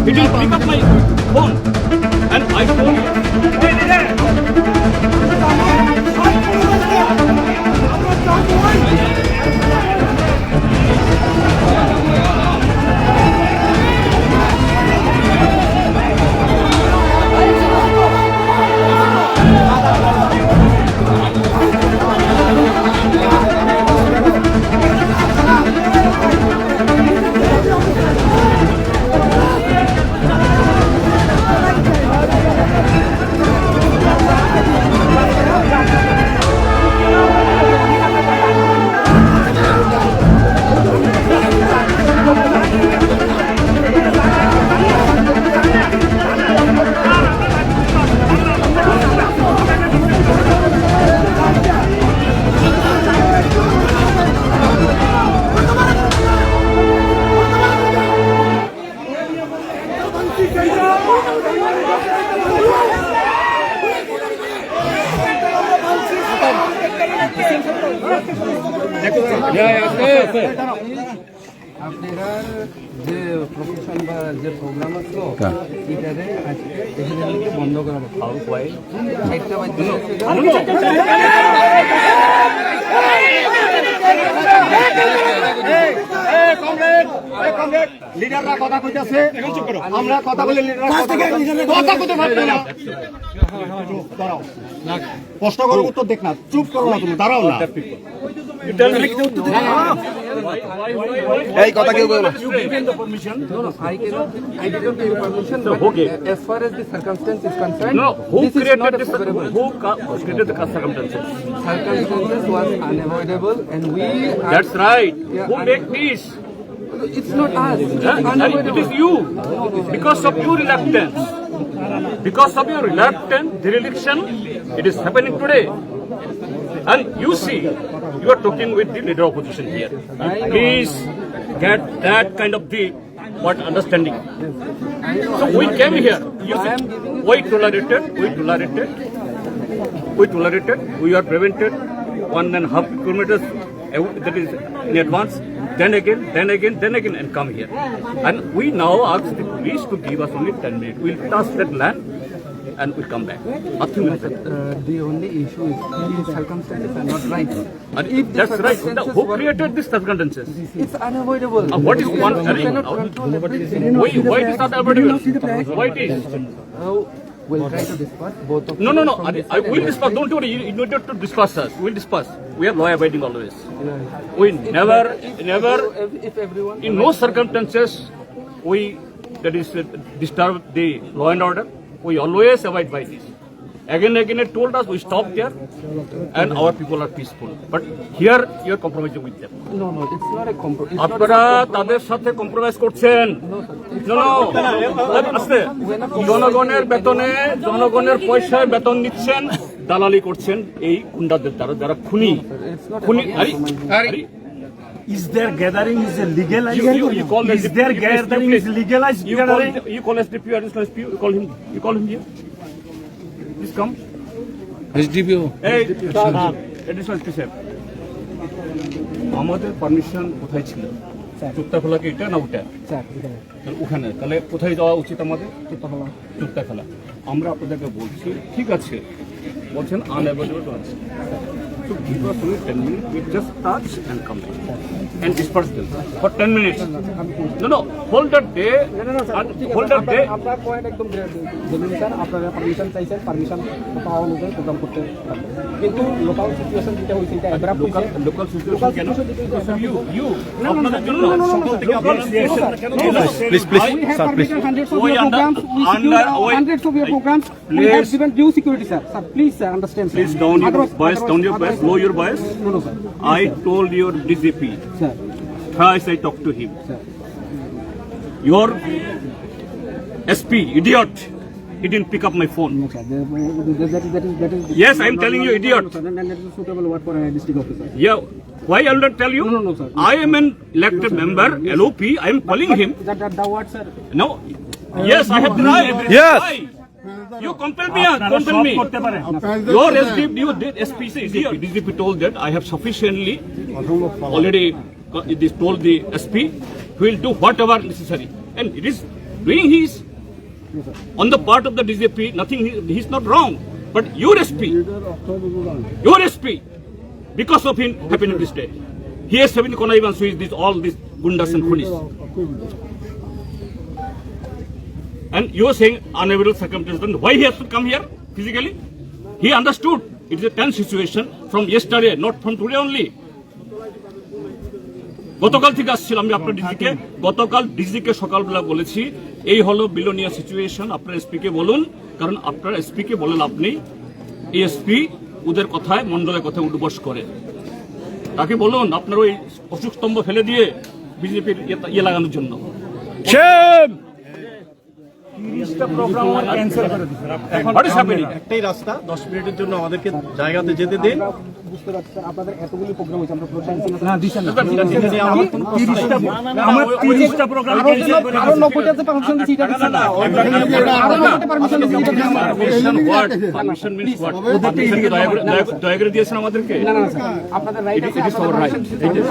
He didn't pick up my phone. And I told him, আপনার যে profession বা যে প্রোগ্রাম আছে এটারে আজকে এখানে বন্ধ করা হবে। একটা লিডাররা কথা কইতাছে, আমরা কথা বলে কথা কইতে পারবে না। দাঁড়াও, প্রশ্ন করো, উত্তর দেখ না, চুপ করো না, তুমি দাঁড়াও না। এই কথা কেউ বলে না। No, I didn't give permission. But as far as the circumstance is concerned, no, who this is created not this? favorable. Who created the circumstances? Circumstances was unavoidable, and we. That's right. Yeah, Who make this? It's not us. It's It unavoidable. is you. Because of your reluctance. Because of your reluctance, the election, it is happening today. And you see, you are talking with the leader of opposition here. Please get that kind of the understanding. So we came here. You see, we tolerated, we are prevented 1.5 kilometers that is in advance, then again, and come here. And we now ask the police to give us only 10 minutes. We'll touch that land and we'll come back. Nothing will happen. The only issue is the circumstances are not right. And If the that's right. circumstances Who were- created these circumstances? It's unavoidable. What is one? You cannot control everything. Why it is not available? Why it is? We'll try to discuss both of No. them. I will discuss. Don't worry. You need not to discuss us. We'll discuss. We are law abiding always. We never, If everyone. in no circumstances, we disturb the law and order. We always abide by this. Again, it told us we stop there, and our people are peaceful. But here, you are compromising with them. No, it's not a compromise. আপনারা তাদের সাথে compromise করছেন। আস্তে, জনগণের বেতনে, জনগণের পয়সায় বেতন নিচ্ছেন, দালালি করছেন এই গুন্ডাদের দ্বারা, যারা খুনি। Is their gathering is a legalized? You call Is their gathering is legalized? You call SDPO, additional SPO, you call him here. Please come. SDPO Hey, additional SPO সাহেব, আমাদের পারমিশন কোথায় ছিল? চুক্তাখোলা কি এটা না ওটা? ওখানে তাহলে কোথায় যাওয়া উচিত আমাদের? চুক্তাখোলা। আমরা আপনাদেরকে বলছি ঠিক আছে, বলছেন আনঅ্যাভেলেবল আছে। So give us only 10 minutes. We just touch and come back and disperse them for 10 minutes. No. Hold that day. Hold that day. আপনার পয়েন্ট একদম জেনুইন স্যার, আপনারা পারমিশন চাইছেন, পারমিশন পাওয়া অনুযায়ী প্রোগ্রাম করতে পারবেন। কিন্তু লোকাল সিচুয়েশন যেটা হয়েছে এটা এবার লোকাল সিচুয়েশন কেন? You আপনাদের জন্য সকল থেকে আপনারা please sir please hundreds of your programs, we secure hundreds of your programs. We have given due security, sir. Sir, please, sir, understand, sir. Please down your voice, lower your voice. No, sir. I told your DGP. Sir. Thrice I talked to him. Sir. Your SP, idiot. He didn't pick up my phone. No, sir. That is. Yes, I am telling you, idiot. No, sir. And that is a suitable word for a district officer. Yeah. Why I will not tell you? No, sir. I am an elected member, LOP. I am calling him. The word, sir. No. Yes, I have the right. Yes. Why? You compel me. Your SPC, DGP told that I have sufficiently already told the SP. He will do whatever necessary. And it is doing his. On the part of the DJP, nothing, he's not wrong. But your SP, because of him, happening this day. He has having connivance with this, all these gundas and police. And you are saying unavoidable circumstances. Then why he has to come here physically? He understood it is a tense situation from yesterday, not from today only. গতকাল থেকে আসছিলাম আমি আপনার ডিজিকে, গতকাল ডিজিকে সকালবেলা বলেছি এই হলো বিলোনিয়া সিচুয়েশন, আপনার এসপি কে বলুন, কারণ আপনার এসপি কে বলেন আপনি এসপি ওদের কথায় মন্ডলের কথায় উঠবস করে, তাকে বলুন আপনার ওই অশোক স্তম্ভ ফেলে দিয়ে বিজেপির ইয়ে লাগানোর জন্য। What is happening? একটাই রাস্তা, 10 মিনিটের জন্য আমাদেরকে জায়গাতে যেতে দিন। বুঝতে পারছি আপনাদের এতগুলি প্রোগ্রাম হয়েছে, আমরা প্রোগ্রাম আমার 30টা প্রোগ্রাম আরো 90টাতে পারমিশন দিছি, এটা দিচ্ছেন না, আরো 90টা পারমিশন দিছি, এটা দিচ্ছেন না। Permission means what? Permission কি দয়া করে দিয়েছেন আমাদেরকে? না স্যার, আপনাদের রাইট আছে, It is our right.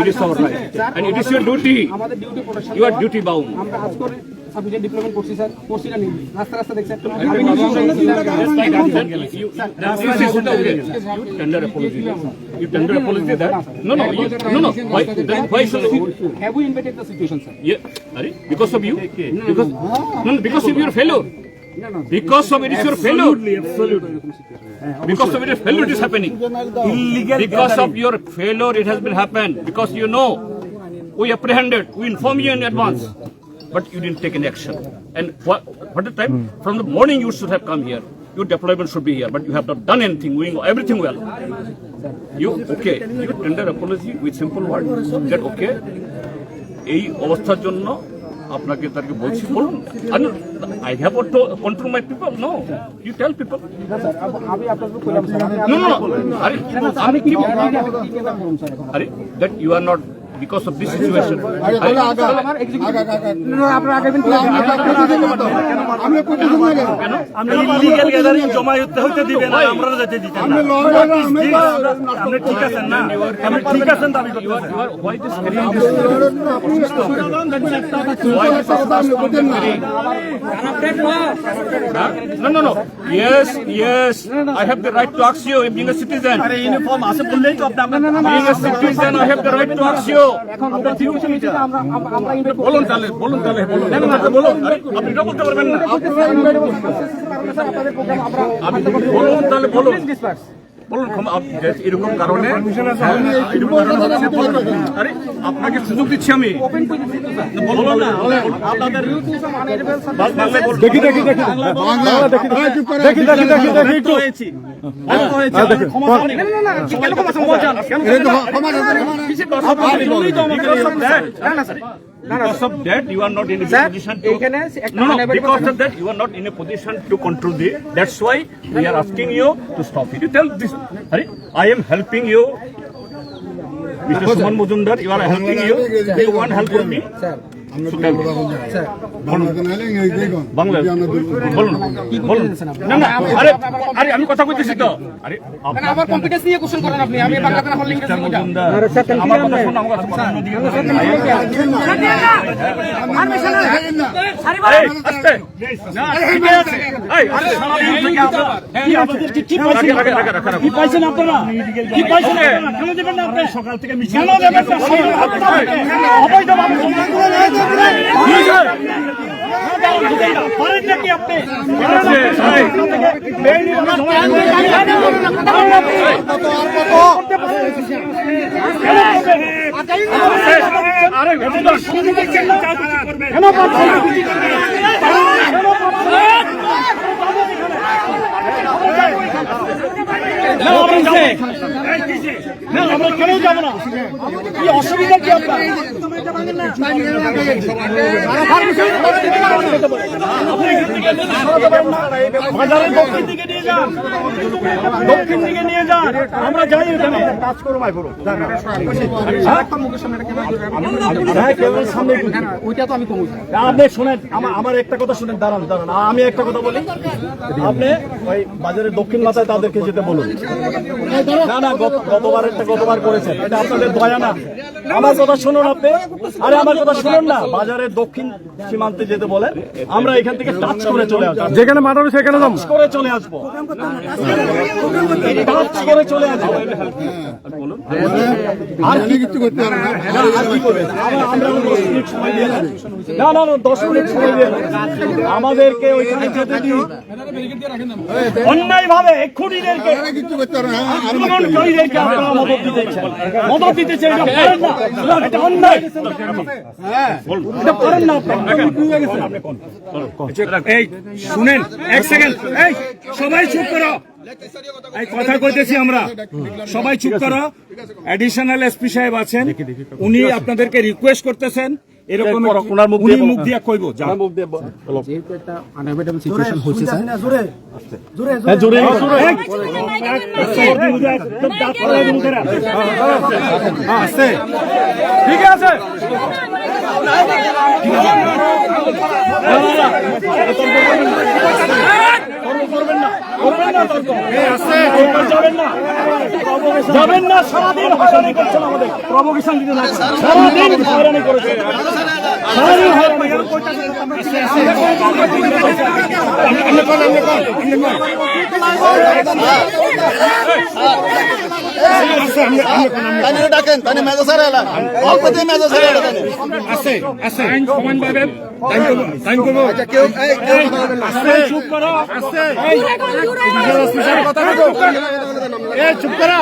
It is our right. And it is your duty. আমাদের duty protection, You are duty bound. আমরা আজ করে সাফিসিয়েন্ট ডিপ্লয়মেন্ট করছি স্যার, করছি না রাস্তা রাস্তা দেখছেন। You tender apology. You tender apology that? No. Why should you? Have we invited the situation, sir? Yeah. Are because of you? Because of your failure. Because of it is your failure. Absolutely. Because of it is failure, it is happening. Because of your failure, it has been happened. Because you know, we apprehended, we informed you in advance, but you didn't take any action. And what the time? From the morning, you should have come here. Your deployment should be here, but you have not done anything, doing everything well. You tender apology with simple word that okay. এই অবস্থার জন্য আপনাকে তাকে বলছি বলুন, I have to control my people. No, you tell people. আমি আপনাদের কইলাম স্যার, No. আমি কি আরে that you are not because of this situation. আমার এক্সিকিউটিভ আপনারা আগামী আমরা ইলিগাল গ্যাদারিং জমা হতে দিবেন না, আমরা যেতে দিতেন না। আপনি ঠিক আছেন না, আপনি ঠিক আছেন দাবি করতেছেন। Why this carrying this? No. Yes. I have the right to ask you, being a citizen. আরে ইউনিফর্ম আছে বললেই তো আপনি Being a citizen, I have the right to ask you. এখন আমরা ডিউটি মিটিং আমরা ইনভাইট করব। বলুন তাহলে বলুন। আপনি এটা বলতে পারবেন না। আপনাদের প্রোগ্রাম আমরা বলুন তাহলে বলুন। ডিসপার্স বলুন এরকম কারণে আরে আপনাকে সুযোগ দিচ্ছি আমি। বলুন না আপনাদের দেখি একটু হয়েছি ক্ষমা চান কেন ক্ষমা চান আপনি বলেই তো আমাকে Because of that, you are not in a position to. No. Because of that, you are not in a position to control the. That's why we are asking you to stop it. You tell this. I am helping you, Mr. Suman Mujumdar. You are helping you. You want help from me? So tell me. Bangla বলুন। না আরে আমি কথা কইতেছি তো। আরে আমার competence নিয়ে কোশ্চেন করেন আপনি, আমি বাংলাতে না বললে ইংরেজি বলতে। আমার কথা শুনুন, আমার কথা শুনুন। কি পাইছেন আপনারা? কি পাইছেন? কেন দেবেন না আপনি? সকাল থেকে মিছিল কেন দেবেন না? অবৈধভাবে পারেন নাকি আপনি? আমরা কেন যাবো না? কি অসুবিধা কি আপনার? বাজারের দক্ষিণ দিকে নিয়ে যান, দক্ষিণ দিকে নিয়ে যান, আমরা যাই ওখানে কাজ করো মাই করো। ওইটা তো আমি কমু। আপনি শোনেন, আমার একটা কথা শুনেন, দাঁড়ান আমি একটা কথা বলি। আপনি ওই বাজারের দক্ষিণ মাথায় তাদেরকে যেতে বলুন। না গতবার করেছেন, এটা আপনাদের দয়া না। আমার কথা শুনুন আপনি, আরে আমার কথা শুনুন না। বাজারের দক্ষিণ সীমান্তে যেতে বলেন, আমরা এখান থেকে টাচ করে চলে আসবো, যেখানে মার্ডার সেখানে করে চলে আসবো, টাচ করে চলে আসবো। আর কি কিছু করতে হবে না, আর কি করবে? আমরা 10 মিনিট সময় দিয়ে দেন। না 10 মিনিট সময় দিয়ে দেন। আমাদেরকে ওইখানে যেতে দিন অন্যায় ভাবে। খুনিদেরকে আন্দোলনকারীদেরকে আপনারা মদত দিতেছেন, এটা পারেন না, এটা অন্যায়, এটা পারেন না আপনারা। এই শুনেন, এক সেকেন্ড, এই সবাই চুপ করো, এই কথা কইতেছি আমরা, সবাই চুপ করো। অ্যাডিশনাল এসপি সাহেব আছেন, উনি আপনাদেরকে রিকোয়েস্ট করতেছেন, এরকম উনি মুখ দিয়া কইব, যেহেতু একটা আনএভয়েডেবল সিচুয়েশন হচ্ছে স্যার, ঠিক আছে। যাবেন না, সারাদিন হয়রানি করছেন আমাদের, প্রভোকেশন দিতে না, সারাদিন হয়রানি করেছেন, সারাদিন হয়রানি ডাকেন তাহলে মেজো স্যার এলা অল্প দিয়ে মেজো স্যার এলা আছে আছে কমান পাবেন, টাইম করব। আচ্ছা কেউ চুপ করো, কথা বলো এই চুপ করো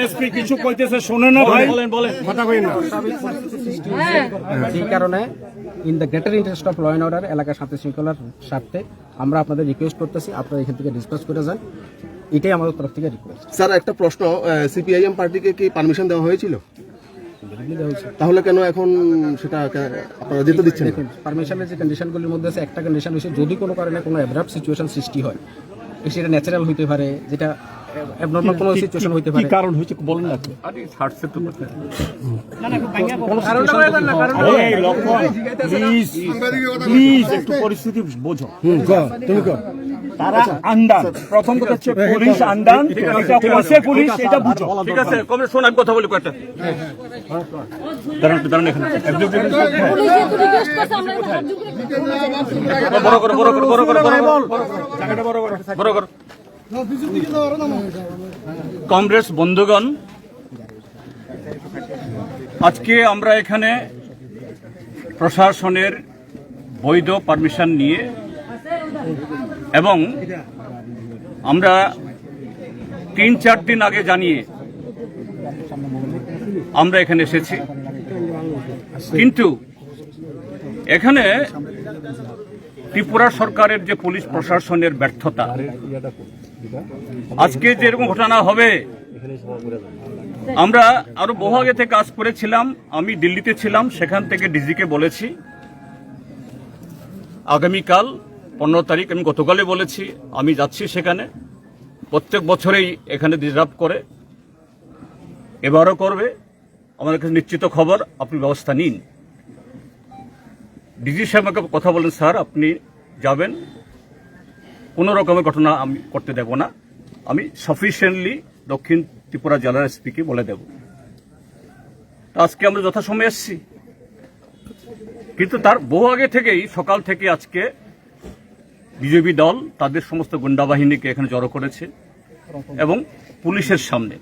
এসপি কিছু কইতেছে, শোনে না ভাই, কথা কই না। সেই কারণে in the greater interest of law and order, এলাকার শান্তি শৃঙ্খলার স্বার্থে আমরা আপনাদের রিকোয়েস্ট করতেছি, আপনারা এখান থেকে ডিসকাস করে যান, এটাই আমাদের তরফ থেকে রিকোয়েস্ট। স্যার একটা প্রশ্ন, সিপিআইএম পার্টিকে কি পারমিশন দেওয়া হয়েছিল? তাহলে কেন এখন সেটা আপনারা যেতে দিচ্ছেন? পারমিশনের যে কন্ডিশনগুলির মধ্যে আছে, একটা কন্ডিশন হচ্ছে যদি কোনো কারণে কোনো অ্যাবরাপ্ট সিচুয়েশন সৃষ্টি হয়, সেটা ন্যাচারাল হইতে পারে, যেটা অ্যাবনর্মাল কোনো সিচুয়েশন হইতে পারে। কারণ হয়েছে বলেন না, প্লিজ একটু পরিস্থিতি বোঝো। তুমি তারা আন্ডান, প্রথম কথা হচ্ছে পুলিশ আন্ডান, এটা করছে পুলিশ, এটা বুঝো। ঠিক আছে, কবে শোন, আমি কথা বলি কয়েকটা। দাঁড়ান দাঁড়ান, এখানে বড় করো, বড় করো, বড় করো, জায়গাটা বড় করো, বড় করো। কংগ্রেস বন্ধুগণ, আজকে আমরা এখানে প্রশাসনের বৈধ পারমিশন নিয়ে এবং আমরা 3-4 দিন আগে জানিয়ে আমরা এখানে এসেছি, কিন্তু এখানে ত্রিপুরা সরকারের যে পুলিশ প্রশাসনের ব্যর্থতা, আজকে যেরকম ঘটনা হবে, আমরা আরো বহু আগে থেকে কাজ করেছিলাম। আমি দিল্লিতে ছিলাম, সেখান থেকে ডিজিকে বলেছি আগামীকাল 15 তারিখ, আমি গতকালই বলেছি আমি যাচ্ছি সেখানে। প্রত্যেক বছরেই এখানে ডিস্টার্ব করে, এবারও করবে। আমাদের কাছে নিশ্চিত খবর, আপনি ব্যবস্থা নিন। ডিজি সাহেব আমাকে কথা বলেন, স্যার আপনি যাবেন, কোনো রকমের ঘটনা আমি করতে দেব না, আমি সাফিসিয়েন্টলি দক্ষিণ ত্রিপুরা জেলার এসপিকে বলে দেব। আজকে আমরা যথাসময়ে এসেছি, কিন্তু তার বহু আগে থেকেই, সকাল থেকে আজকে বিজেপি দল তাদের সমস্ত গুন্ডা বাহিনীকে এখানে জড়ো করেছে এবং পুলিশের সামনে,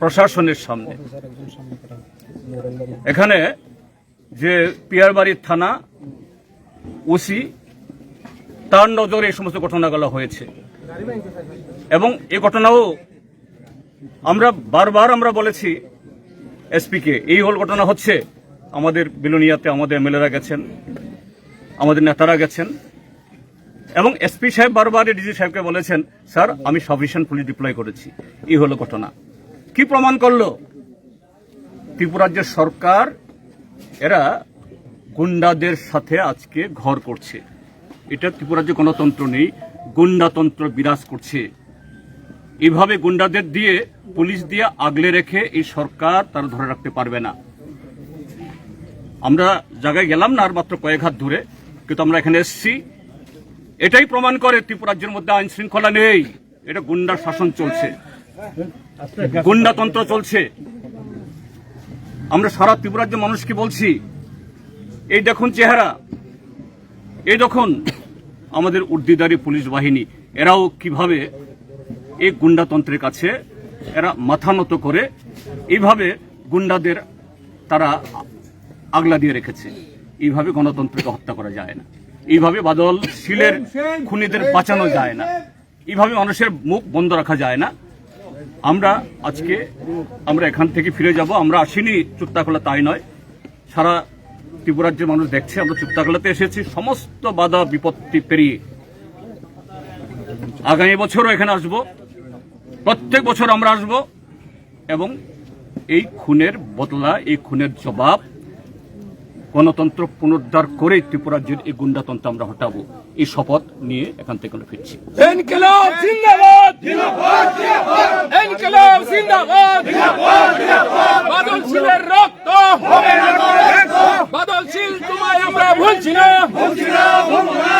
প্রশাসনের সামনে, এখানে যে পিয়ারবাড়ির থানা ওসি, তার নজরে এই সমস্ত ঘটনাগুলো হয়েছে। এবং এই ঘটনাও আমরা বারবার বলেছি এসপিকে, এই হল ঘটনা হচ্ছে। আমাদের বিলোনিয়াতে আমাদের এমএলএরা গেছেন, আমাদের নেতারা গেছেন, এবং এসপি সাহেব বারবার ডিজি সাহেবকে বলেছেন, স্যার আমি সাফিসিয়েন্ট পুলিশ ডিপ্লয় করেছি। এই হলো ঘটনা। কি প্রমাণ করলো? ত্রিপুরার যে সরকার, এরা গুন্ডাদের সাথে আজকে ঘর করছে। এটা ত্রিপুরার যে গণতন্ত্র নেই, গুন্ডাতন্ত্র বিরাজ করছে। এইভাবে গুন্ডাদের দিয়ে, পুলিশ দিয়ে আগলে রেখে এই সরকার তারা ধরে রাখতে পারবে না। আমরা জায়গায় গেলাম না আর মাত্র কয়েক হাত দূরে, কিন্তু আমরা এখানে এসেছি, এটাই প্রমাণ করে ত্রিপুরা রাজ্যের মধ্যে আইন শৃঙ্খলা নেই, এটা গুন্ডার শাসন চলছে, গুন্ডাতন্ত্র চলছে। আমরা সারা ত্রিপুরা রাজ্যের মানুষকে বলছি, এই দেখুন চেহারা, এই দেখুন আমাদের উর্দিদারি পুলিশ বাহিনী, এরাও কিভাবে এই গুন্ডাতন্ত্রের কাছে এরা মাথা নত করে এইভাবে গুন্ডাদের তারা আগলা দিয়ে রেখেছে। এইভাবে গণতন্ত্রকে হত্যা করা যায় না, এইভাবে বাদল শিলের খুনিদের বাঁচানো যায় না, এইভাবে মানুষের মুখ বন্ধ রাখা যায় না। আমরা এখান থেকে ফিরে যাব। আমরা আসিনি চুক্তাখোলা, তাই নয়, সারা ত্রিপুরা রাজ্যের মানুষ দেখছে আমরা চুক্তাখোলাতে এসেছি সমস্ত বাধা বিপত্তি পেরিয়ে। আগামী বছরও এখানে আসব, প্রত্যেক বছর আমরা আসব এবং এই খুনের বদলা, এই খুনের জবাব গণতন্ত্র পুনরুদ্ধার করে ত্রিপুরা রাজ্যের এই গুন্ডাতন্ত্র আমরা হটাবো, এই শপথ নিয়ে এখান থেকে আমরা ফিরছি। ইনকিলাব জিন্দাবাদ, জিন্দাবাদ, ইনকিলাব জিন্দাবাদ, জিন্দাবাদ, বাদল শিলের রক্ত হবে না, বাদল শিল তোমায় আমরা ভুলছি না, ভুলছি না, ভুলবো না।